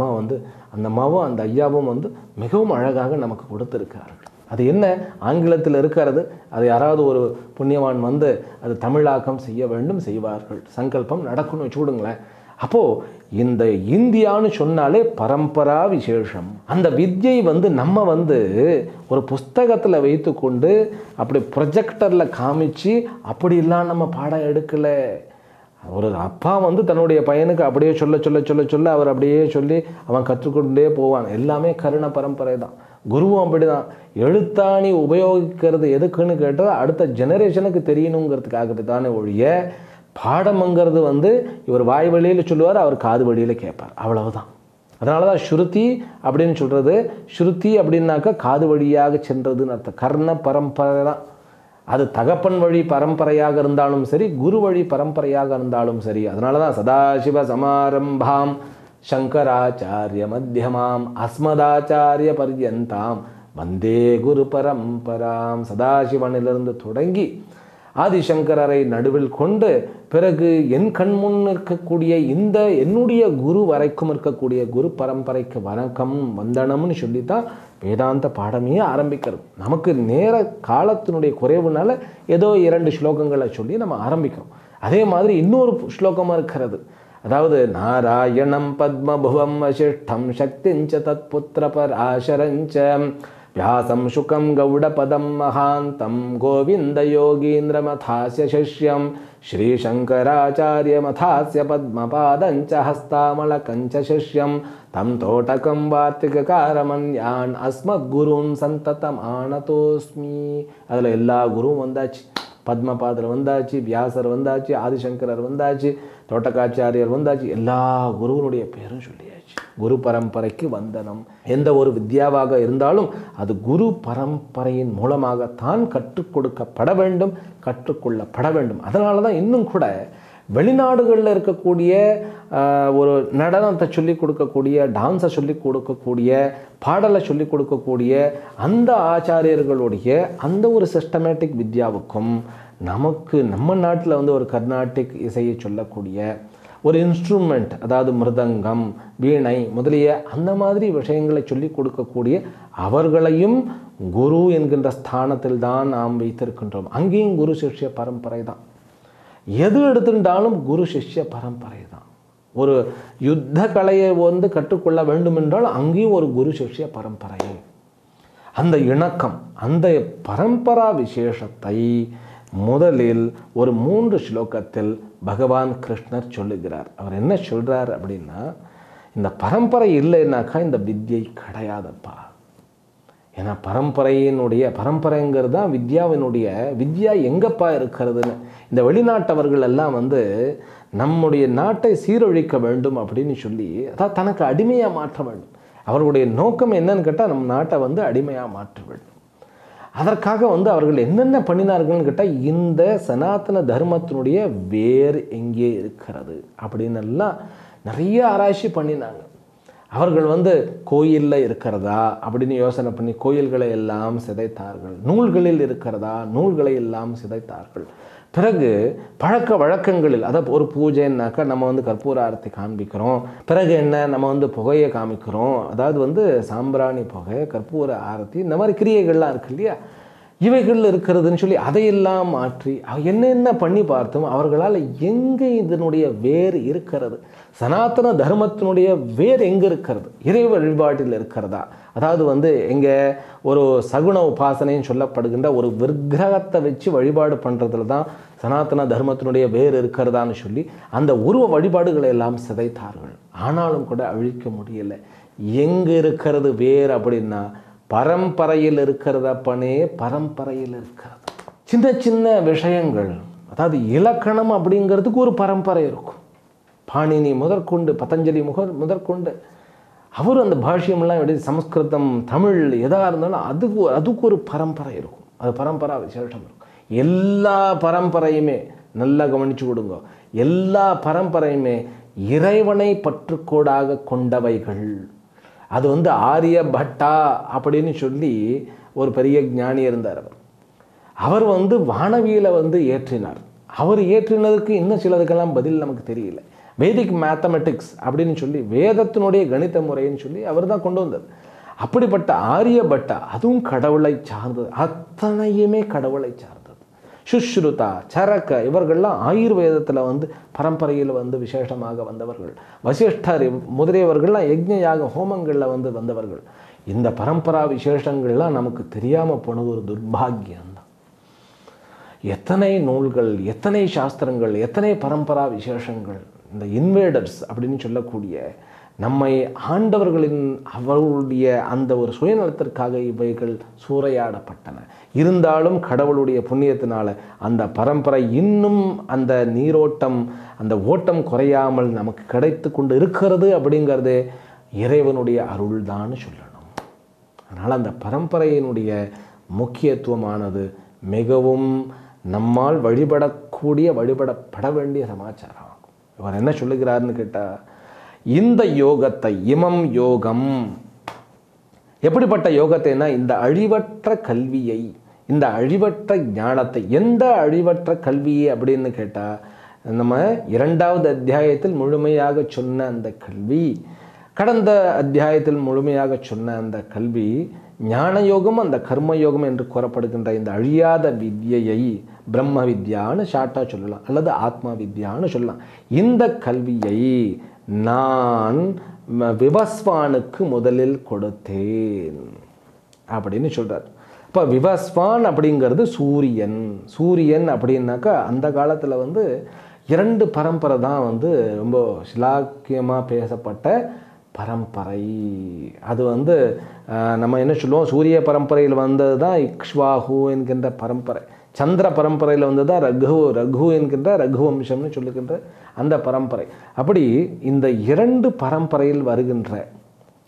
அம்மாவும் அந்த ஐயாவும் வந்து மிகவும் அழகாக நமக்கு கொடுத்துருக்கார்கள். அது என்ன ஆங்கிலத்தில் இருக்கிறது, அது யாராவது ஒரு புண்ணியவான் வந்து அது தமிழாக்கம் செய்ய வேண்டும், செய்வார்கள். சங்கல்பம் நடக்கும்னு வச்சுக்கிடுங்களேன். அப்போது இந்த இந்தியான்னு சொன்னாலே பரம்பரா விசேஷம். அந்த வித்யை வந்து நம்ம வந்து ஒரு புஸ்தகத்தில் வைத்து கொண்டு அப்படி ப்ரொஜெக்டரில் காமிச்சு அப்படிலாம் நம்ம பாடம் எடுக்கலை. ஒரு அப்பா வந்து தன்னுடைய பையனுக்கு அப்படியே சொல்ல அவர் அப்படியே சொல்லி அவன் கற்றுக்கொண்டே போவான். எல்லாமே கருண பரம்பரை தான். குருவும் அப்படி தான். எழுத்தாணி உபயோகிக்கிறது எதுக்குன்னு கேட்டால் அடுத்த ஜெனரேஷனுக்கு தெரியணுங்கிறதுக்காக தானே ஒழிய, பாடம்ங்கிறது வந்து இவர் வாய் வழியில் சொல்லுவார், அவர் காது வழியில் கேட்பார், அவ்வளவுதான். அதனால தான் ஸ்ருதி அப்படின்னு சொல்கிறது. ஸ்ருதி அப்படின்னாக்கா காது வழியாக சென்றதுன்னு அர்த்தம். கர்ண பரம்பரை தான். அது தகப்பன் வழி பரம்பரையாக இருந்தாலும் சரி, குரு வழி பரம்பரையாக இருந்தாலும் சரி. அதனால தான் சதாசிவ சமாரம்பாம் சங்கராச்சாரிய மத்தியமாம் அஸ்மதாச்சாரிய பர்யந்தாம் வந்தே குரு பரம்பராம். சதாசிவனிலிருந்து தொடங்கி ஆதிசங்கரரை நடுவில் கொண்டு பிறகு என் கண்முன் இருக்கக்கூடிய இந்த என்னுடைய குரு வரைக்கும் இருக்கக்கூடிய குரு பரம்பரைக்கு வணக்கம் வந்தனம்னு சொல்லித்தான் வேதாந்த பாடமே ஆரம்பிக்கிறது. நமக்கு நேர காலத்தினுடைய குறைவுனால ஏதோ 2 ஸ்லோகங்களை சொல்லி நம்ம ஆரம்பிக்கிறோம். அதே மாதிரி இன்னொரு ஸ்லோகமாக இருக்கிறது. அதாவது நாராயணம் பத்மபுவம் வசிஷ்டம் சக்திஞ்ச தத் புத்திர பராசரஞ்ச வியாசம் சுகம் கௌடபதம் மகாந்தம் கோவிந்த யோகீந்திர மதாஸ்ய சிஷ்யம் ஸ்ரீசங்கராச்சாரிய மதாஸ்ய பத்மபாதஞ்ச ஹஸ்தாமலகஞ்ச சிஷ்யம் தம் தோட்டகம் வார்த்திகாரமன்யான் அஸ்மத் குருன் சந்ததம் ஆனதோஸ்மி. அதில் எல்லா குருவும் வந்தாச்சு. பத்மபாதர் வந்தாச்சு, வியாசர் வந்தாச்சு, ஆதிசங்கரர் வந்தாச்சு, தோட்டக்காச்சாரியர் வந்தாச்சு. எல்லா குருவனுடைய பேரும் சொல்லியாச்சு. குரு பரம்பரைக்கு வந்தனம். எந்த ஒரு வித்யாவாக இருந்தாலும் அது குரு பரம்பரையின் மூலமாகத்தான் கற்றுக் கொடுக்கப்பட வேண்டும், கற்றுக்கொள்ளப்பட வேண்டும். அதனால தான் இன்னும் கூட வெளிநாடுகளில் இருக்கக்கூடிய ஒரு நடனத்தை சொல்லிக் கொடுக்கக்கூடிய, டான்ஸை சொல்லிக் கொடுக்கக்கூடிய, பாடலை சொல்லிக் கொடுக்கக்கூடிய அந்த ஆச்சாரியர்களுடைய அந்த ஒரு சிஸ்டமேட்டிக் வித்யாவுக்கும் நமக்கு நம்ம நாட்டில் வந்து ஒரு கர்நாடிக் இசையை சொல்லக்கூடிய ஒரு இன்ஸ்ட்ருமெண்ட், அதாவது மிருதங்கம், வீணை முதலிய அந்த மாதிரி விஷயங்களை சொல்லிக் கொடுக்கக்கூடிய அவர்களையும் குரு என்கின்ற ஸ்தானத்தில் தான் நாம் வைத்திருக்கின்றோம். அங்கேயும் குரு சிஷ்ய பரம்பரை தான். எது எடுத்துட்டாலும் குரு சிஷ்ய பரம்பரை தான். ஒரு யுத்த கலையை வந்து கற்றுக்கொள்ள வேண்டும் என்றால் அங்கேயும் ஒரு குரு சிஷ்ய பரம்பரை. அந்த இணக்கம், அந்த பரம்பரா விசேஷத்தை முதலில் ஒரு 3 ஸ்லோகத்தில் பகவான் கிருஷ்ணர் சொல்லுகிறார். அவர் என்ன சொல்றார் அப்படின்னா, இந்த பரம்பரை இல்லைன்னாக்கா இந்த வித்யை கிடையாதப்பா. ஏன்னா பரம்பரைங்கிறது தான் வித்யாவினுடைய வித்யா எங்கப்பா இருக்கிறதுன்னு. இந்த வெளிநாட்டவர்கள் எல்லாம் வந்து நம்முடைய நாட்டை சீரழிக்க வேண்டும் அப்படின்னு சொல்லி அதாவது தனக்கு அடிமையாக மாற்ற வேண்டும். அவர்களுடைய நோக்கம் என்னன்னு கேட்டால் நம்ம நாட்டை வந்து அடிமையாக மாற்ற வேண்டும். அதற்காக வந்து அவர்கள் என்னென்ன பண்ணினார்கள்னு கேட்டால், இந்த சனாதன தர்மத்தினுடைய வேர் எங்கே இருக்கிறது அப்படின்னு எல்லாம் நிறைய ஆராய்ச்சி பண்ணினாங்க. அவர்கள் வந்து கோயிலில் இருக்கிறதா அப்படின்னு யோசனை பண்ணி கோயில்களை எல்லாம் சிதைத்தார்கள். நூல்களில் இருக்கிறதா, நூல்களை எல்லாம் சிதைத்தார்கள். பிறகு பழக்க வழக்கங்களில், அதாவது ஒரு பூஜைன்னாக்கா நம்ம வந்து கற்பூர ஆரத்தி காண்பிக்கிறோம். பிறகு என்ன, நம்ம வந்து புகையை காமிக்கிறோம். அதாவது வந்து சாம்பிராணி புகை, கற்பூர ஆரத்தி, இந்த மாதிரி கிரியைகள்லாம் இருக்கு இல்லையா. இவைகள் இருக்கிறதுன்னு சொல்லி அதையெல்லாம் மாற்றி என்னென்ன பண்ணி பார்த்தோம். அவர்களால் எங்கே இதனுடைய வேர் இருக்கிறது, சனாதன தர்மத்தினுடைய வேர் எங்கே இருக்கிறது, இறை வழிபாட்டில் இருக்கிறதா, அதாவது எங்கே ஒரு சகுன உபாசனைன்னு சொல்லப்படுகின்ற ஒரு விக்கிரகத்தை வச்சு வழிபாடு பண்ணுறதுல தான் சனாதன தர்மத்தினுடைய வேர் இருக்கிறதான்னு சொல்லி அந்த உருவ வழிபாடுகளை எல்லாம் சிதைத்தார்கள். ஆனாலும் கூட அழிக்க முடியலை. எங்கே இருக்கிறது வேர் அப்படின்னா பரம்பரையில் இருக்கிறதப்பனே, பரம்பரையில் இருக்கிறது. சின்ன சின்ன விஷயங்கள், அதாவது இலக்கணம் அப்படிங்கிறதுக்கு ஒரு பரம்பரை இருக்கும். பாணினி முதற்கொண்டு பதஞ்சலி முதற்கொண்டு அவர் அந்த பாஷ்யமெல்லாம் எப்படி சமஸ்கிருதம் தமிழ் எதாக இருந்தாலும் அதுக்கு ஒரு பரம்பரை இருக்கும். அது பரம்பரா விசேஷம் இருக்கும். எல்லா பரம்பரையுமே நல்லா கவனித்து கொடுங்க. எல்லா பரம்பரையுமே இறைவனை பற்றுக்கோடாக கொண்டவைகள். அது ஆரிய பட்டா அப்படின்னு சொல்லி ஒரு பெரிய ஞானி இருந்தார். அவர் வானவியலை ஏற்றினார். அவர் ஏற்றினதுக்கு இன்னும் சிலதுக்கெல்லாம் பதில் நமக்கு தெரியல. வேதிக் மேத்தமெட்டிக்ஸ் அப்படின்னு சொல்லி வேதத்தினுடைய கணித முறைன்னு சொல்லி அவர் தான் கொண்டு வந்தது. அப்படிப்பட்ட ஆரியபட்டா அதுவும் கடவுளை சார்ந்தது, அத்தனையுமே கடவுளை சார்ந்தது. சுஷ்ருதா, சரக்க இவர்கள்லாம் ஆயுர்வேதத்தில் பரம்பரையில் விசேஷமாக வந்தவர்கள். வசிஷ்டர் முதலியவர்கள்லாம் யஜ்ஞயாக ஹோமங்களில் வந்தவர்கள். இந்த பரம்பரா விசேஷங்கள்லாம் நமக்கு தெரியாமல் போனது ஒரு துர்பாகியம்தான். எத்தனை நூல்கள், எத்தனை சாஸ்திரங்கள், எத்தனை பரம்பரா விசேஷங்கள் இந்த இன்வேடர்ஸ் அப்படின்னு சொல்லக்கூடிய நம்மை ஆண்டவர்களின் அவர்களுடைய அந்த ஒரு சுயநலத்திற்காக இவைகள் சூறையாடப்பட்டன. இருந்தாலும் கடவுளுடைய புண்ணியத்தினால அந்த பரம்பரை இன்னும் அந்த நீரோட்டம், அந்த ஓட்டம் குறையாமல் நமக்கு கிடைத்து கொண்டு இருக்கிறது. அப்படிங்கிறது இறைவனுடைய அருள்தான்னு சொல்லணும். அதனால் அந்த பரம்பரையினுடைய முக்கியத்துவமானது மிகவும் நம்மால் வழிபடப்பட வேண்டிய சமாச்சாரம். இவர் என்ன சொல்லுகிறாருன்னு கேட்டால், இந்த யோகத்தை, இமம் யோகம், எப்படிப்பட்ட யோகத்தைனா இந்த அழிவற்ற கல்வியை, இந்த அழிவற்ற ஞானத்தை. எந்த அழிவற்ற கல்வியை அப்படின்னு கேட்டால், நம்ம 2வது அத்தியாயத்தில் முழுமையாக சொன்ன அந்த கல்வி, கடந்த அத்தியாயத்தில் முழுமையாக சொன்ன அந்த கல்வி ஞான யோகம், அந்த கர்மயோகம் என்று கூறப்படுகின்ற இந்த அழியாத வித்யை பிரம்ம வித்யான்னு ஷார்ட்டாக சொல்லலாம், அல்லது ஆத்மா வித்யான்னு சொல்லலாம். இந்த கல்வியை நான் விவஸ்வானுக்கு முதலில் கொடுத்தேன் அப்படின்னு சொல்கிறார். இப்போ விவஸ்வான் அப்படிங்கிறது சூரியன். சூரியன் அப்படின்னாக்கா அந்த காலத்தில் 2 பரம்பரை தான் ரொம்ப சிலாக்கியமாக பேசப்பட்ட பரம்பரை. அது நம்ம என்ன சொல்லுவோம், சூரிய பரம்பரையில் வந்தது தான் இக்ஷ்வாகு என்கின்ற பரம்பரை. சந்திர பரம்பரையில் வந்ததுதான் ரகு என்கின்ற ரகுவம்சம்னு சொல்லுகின்ற அந்த பரம்பரை. அப்படி இந்த 2 பரம்பரையில் வருகின்ற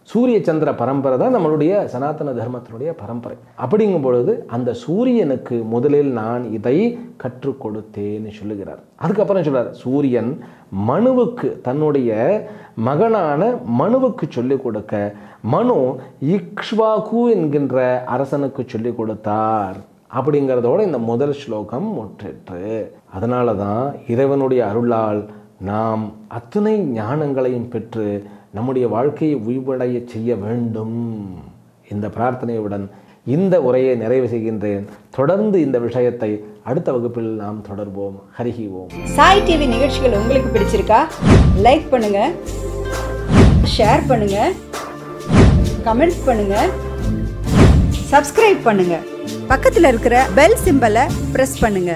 சூரிய சந்திர பரம்பரை தான் நம்மளுடைய சனாதன தர்மத்தினுடைய பரம்பரை. அப்படிங்கும் பொழுது அந்த சூரியனுக்கு முதலில் நான் இதை கற்றுக் கொடுத்தேன்னு சொல்லுகிறார். அதுக்கப்புறம் சொல்றார், சூரியன் மனுவுக்கு, தன்னுடைய மகனான மனுவுக்கு சொல்லிக் கொடுக்க, மனு இக்ஷ்வாகு என்கின்ற அரசனுக்கு சொல்லிக் கொடுத்தார். அப்படிங்கிறதோட இந்த முதல் ஸ்லோகம் முற்றிற்று. அதனால தான் இறைவனுடைய அருளால் நாம் அத்தனை ஞானங்களையும் பெற்று நம்முடைய வாழ்க்கையை உய்வடைய செய்ய வேண்டும். இந்த பிரார்த்தனையுடன் இந்த உரையை நிறைவு செய்கின்றேன். தொடர்ந்து இந்த விஷயத்தை அடுத்த வகுப்பில் நாம் தொடர்வோம். ஹரிஹி ஓம். சாய் டிவி நிகழ்ச்சிகள் உங்களுக்கு பிடிச்சிருக்கா? லைக் பண்ணுங்க, ஷேர் பண்ணுங்க, கமெண்ட் பண்ணுங்க, சப்ஸ்கிரைப் பண்ணுங்க. பக்கத்துல இருக்கிற பெல் சிம்பலை பிரஸ் பண்ணுங்க.